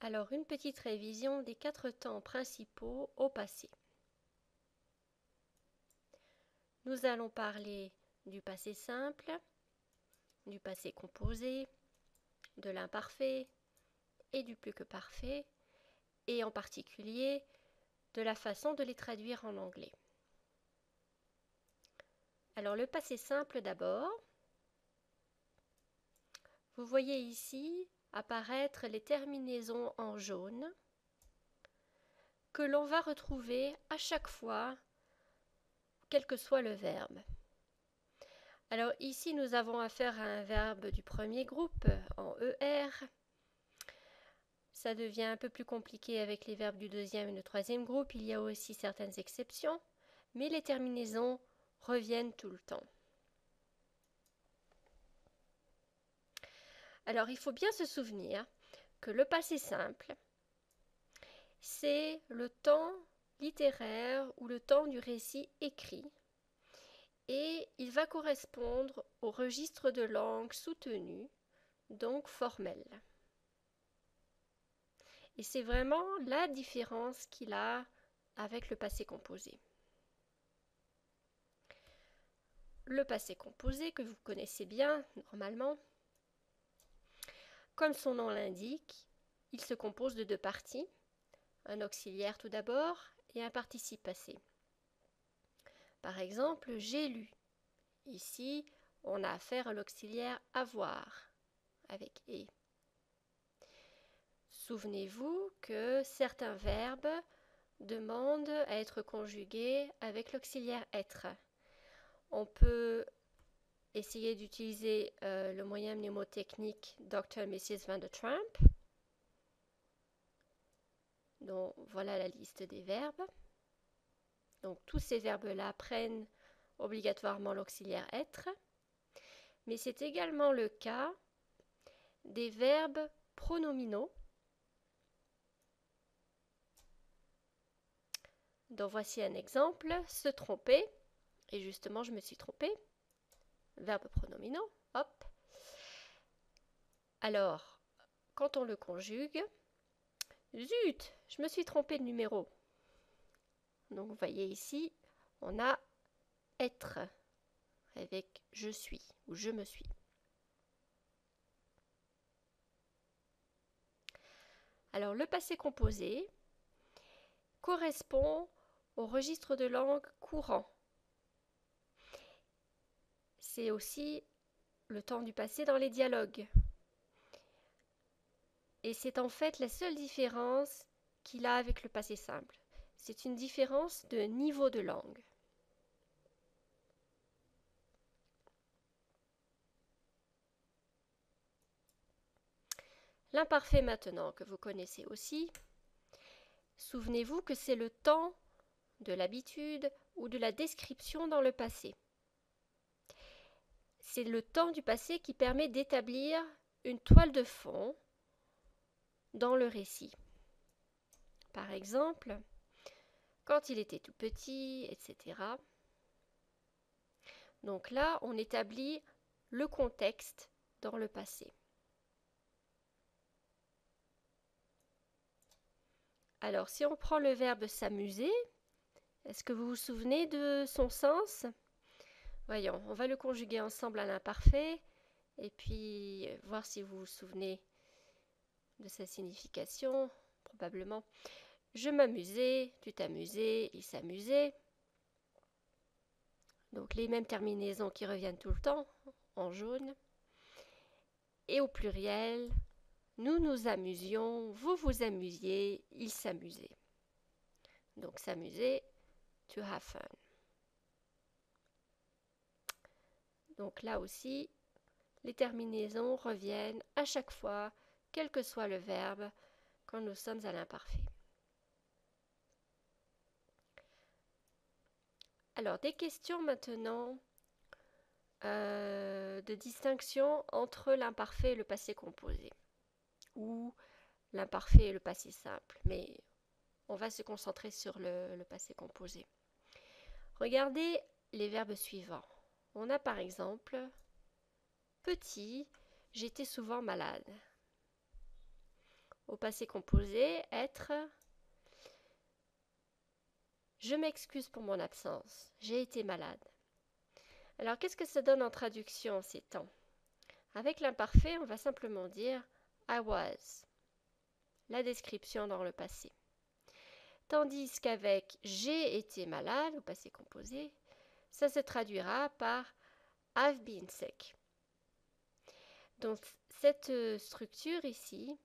Alors, une petite révision des 4 temps principaux au passé. Nous allons parler du passé simple, du passé composé, de l'imparfait et du plus que parfait, et en particulier de la façon de les traduire en anglais. Alors, le passé simple d'abord. Vous voyez ici apparaître les terminaisons en jaune que l'on va retrouver à chaque fois, quel que soit le verbe. Alors ici, nous avons affaire à un verbe du premier groupe en ER. Ça devient un peu plus compliqué avec les verbes du deuxième et du troisième groupe. Il y a aussi certaines exceptions, mais les terminaisons reviennent tout le temps. Alors il faut bien se souvenir que le passé simple, c'est le temps littéraire ou le temps du récit écrit, et il va correspondre au registre de langue soutenu, donc formel. Et c'est vraiment la différence qu'il a avec le passé composé. Le passé composé, que vous connaissez bien normalement, comme son nom l'indique, il se compose de 2 parties, un auxiliaire tout d'abord et un participe passé. Par exemple, j'ai lu. Ici, on a affaire à l'auxiliaire avoir, avec « et ». Souvenez-vous que certains verbes demandent à être conjugués avec l'auxiliaire « être ». On peut essayer d'utiliser le moyen mnémotechnique Dr. et Mrs. Van de Trump. Donc voilà la liste des verbes. Donc tous ces verbes-là prennent obligatoirement l'auxiliaire être. Mais c'est également le cas des verbes pronominaux. Donc voici un exemple, se tromper. Et justement, je me suis trompée. Verbe pronominaux, hop. Alors, quand on le conjugue, zut, je me suis trompée de numéro. Donc vous voyez ici, on a être avec je suis ou je me suis. Alors le passé composé correspond au registre de langue courant. C'est aussi le temps du passé dans les dialogues. Et c'est en fait la seule différence qu'il a avec le passé simple. C'est une différence de niveau de langue. L'imparfait maintenant, que vous connaissez aussi, souvenez-vous que c'est le temps de l'habitude ou de la description dans le passé. C'est le temps du passé qui permet d'établir une toile de fond dans le récit. Par exemple, quand il était tout petit, etc. Donc là, on établit le contexte dans le passé. Alors, si on prend le verbe s'amuser, est-ce que vous vous souvenez de son sens? Voyons, on va le conjuguer ensemble à l'imparfait et puis voir si vous vous souvenez de sa signification, probablement. Je m'amusais, tu t'amusais, il s'amusait. Donc les mêmes terminaisons qui reviennent tout le temps, en jaune. Et au pluriel, nous nous amusions, vous vous amusiez, il s'amusait. Donc s'amuser, to have fun. Donc là aussi, les terminaisons reviennent à chaque fois, quel que soit le verbe, quand nous sommes à l'imparfait. Alors, des questions maintenant de distinction entre l'imparfait et le passé composé, ou l'imparfait et le passé simple, mais on va se concentrer sur le passé composé. Regardez les verbes suivants. On a par exemple petit, j'étais souvent malade. au passé composé, être « Je m'excuse pour mon absence, j'ai été malade ». Alors, qu'est-ce que ça donne en traduction ces temps? Avec l'imparfait, on va simplement dire « I was », la description dans le passé. Tandis qu'avec « j'ai été malade » au passé composé, ça se traduira par « I've been sick ». Donc, cette structure ici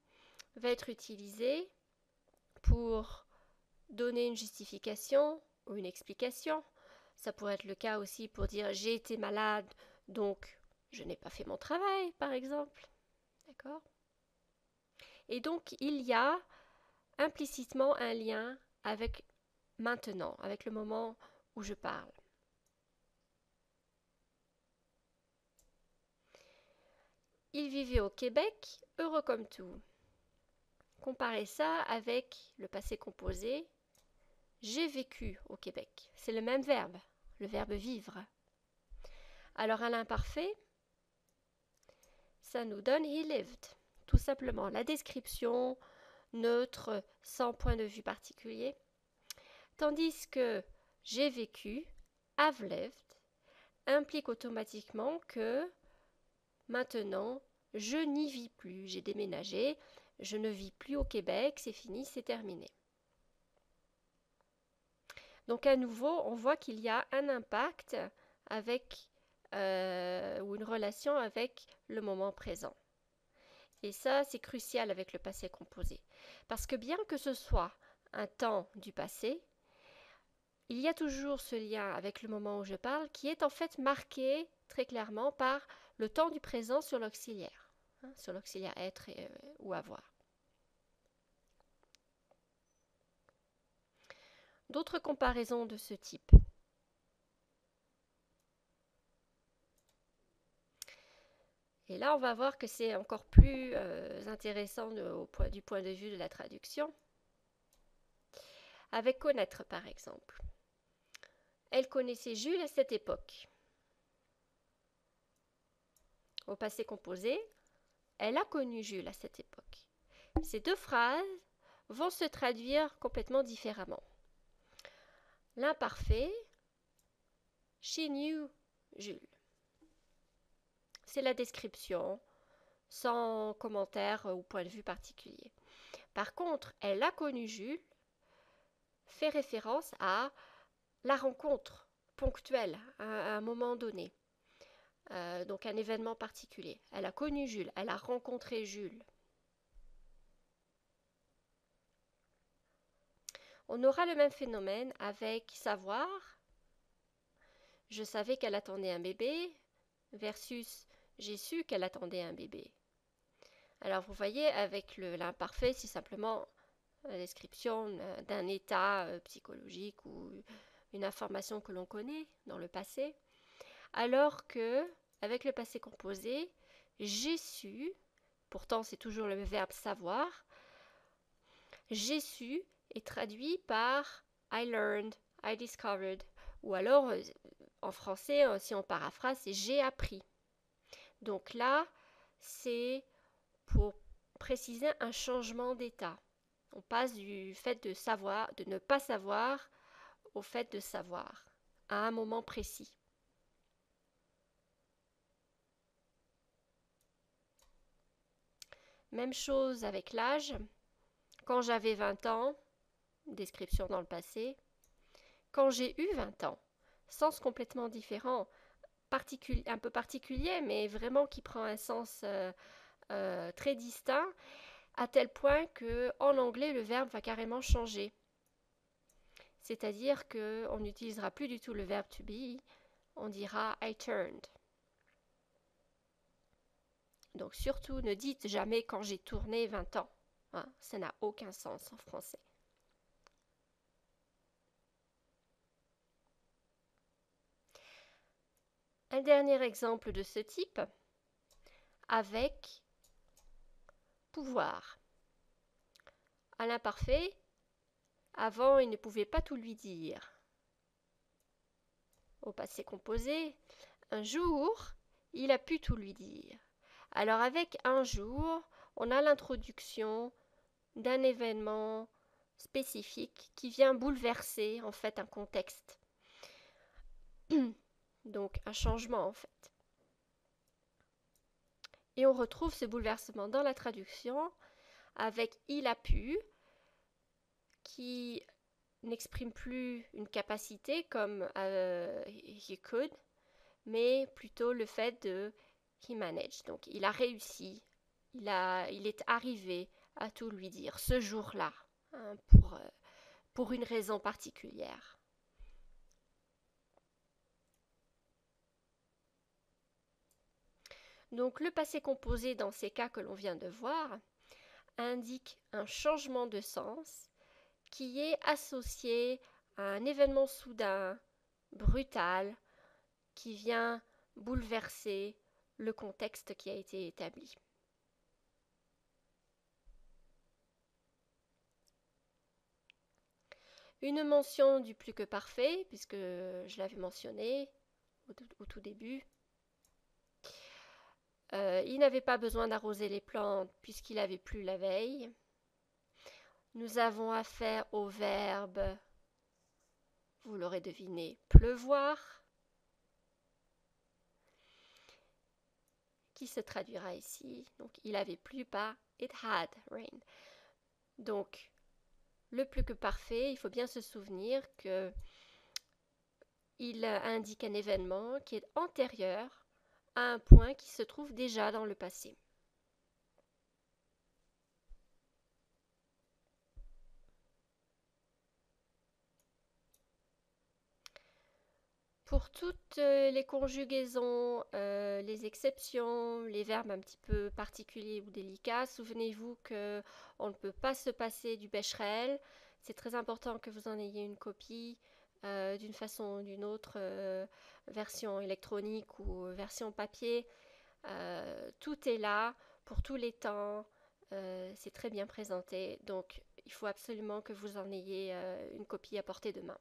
va être utilisée pour donner une justification ou une explication. Ça pourrait être le cas aussi pour dire j'ai été malade, donc je n'ai pas fait mon travail, par exemple. D'accord? Et donc, il y a implicitement un lien avec maintenant, avec le moment où je parle. Il vivait au Québec, heureux comme tout. Comparez ça avec le passé composé. J'ai vécu au Québec. C'est le même verbe, le verbe vivre. Alors à l'imparfait, ça nous donne he lived. Tout simplement la description neutre, sans point de vue particulier. Tandis que j'ai vécu, I've lived, implique automatiquement que maintenant, je n'y vis plus. J'ai déménagé, je ne vis plus au Québec, c'est fini, c'est terminé. Donc à nouveau, on voit qu'il y a un impact avec ou une relation avec le moment présent. Et ça, c'est crucial avec le passé composé. Parce que bien que ce soit un temps du passé, il y a toujours ce lien avec le moment où je parle qui est en fait marqué très clairement par le temps du présent sur l'auxiliaire, sur l'auxiliaire être ou avoir. D'autres comparaisons de ce type. Et là, on va voir que c'est encore plus intéressant du point de vue de la traduction. Avec connaître, par exemple. Elle connaissait Jules à cette époque. Au passé composé, elle a connu Jules à cette époque. Ces deux phrases vont se traduire complètement différemment. L'imparfait, she knew Jules. C'est la description, sans commentaire ou point de vue particulier. Par contre, elle a connu Jules, fait référence à la rencontre ponctuelle à un moment donné. Donc un événement particulier. Elle a connu Jules, elle a rencontré Jules. On aura le même phénomène avec savoir. Je savais qu'elle attendait un bébé versus j'ai su qu'elle attendait un bébé. Alors vous voyez, avec l'imparfait, c'est simplement la description d'un état psychologique ou une information que l'on connaît dans le passé. Alors que, avec le passé composé, j'ai su, pourtant c'est toujours le verbe savoir, j'ai su est traduit par I learned, I discovered, ou alors en français, si on paraphrase, c'est j'ai appris. Donc là, c'est pour préciser un changement d'état. On passe du fait de savoir, de ne pas savoir, au fait de savoir, à un moment précis. Même chose avec l'âge. Quand j'avais 20 ans, description dans le passé. Quand j'ai eu 20 ans, sens complètement différent, un peu particulier, mais vraiment qui prend un sens très distinct, à tel point qu'en anglais, le verbe va carrément changer. C'est-à-dire qu'on n'utilisera plus du tout le verbe to be, on dira I turned. Donc surtout, ne dites jamais quand j'ai tourné 20 ans. Ça n'a aucun sens en français. Un dernier exemple de ce type avec pouvoir. À l'imparfait, avant, il ne pouvait pas tout lui dire. Au passé composé, un jour, il a pu tout lui dire. Alors avec un jour, on a l'introduction d'un événement spécifique qui vient bouleverser en fait un contexte. Donc un changement en fait. Et on retrouve ce bouleversement dans la traduction avec il a pu, qui n'exprime plus une capacité comme he could, mais plutôt le fait de he managed. Donc il a réussi, il est arrivé à tout lui dire ce jour-là, hein, pour une raison particulière. Donc le passé composé dans ces cas que l'on vient de voir indique un changement de sens qui est associé à un événement soudain, brutal, qui vient bouleverser le contexte qui a été établi. Une mention du plus que parfait, puisque je l'avais mentionné au tout début. Il n'avait pas besoin d'arroser les plantes puisqu'il avait plu la veille. Nous avons affaire au verbe, vous l'aurez deviné, pleuvoir, qui se traduira ici. Donc, il avait plu par it had rained. Donc, le plus que parfait, il faut bien se souvenir que il indique un événement qui est antérieur à un point qui se trouve déjà dans le passé. Pour toutes les conjugaisons, les exceptions, les verbes un petit peu particuliers ou délicats, souvenez-vous qu'on ne peut pas se passer du Becherel. C'est très important que vous en ayez une copie d'une façon ou d'une autre, version électronique ou version papier. Tout est là pour tous les temps. C'est très bien présenté. Donc, il faut absolument que vous en ayez une copie à portée de main.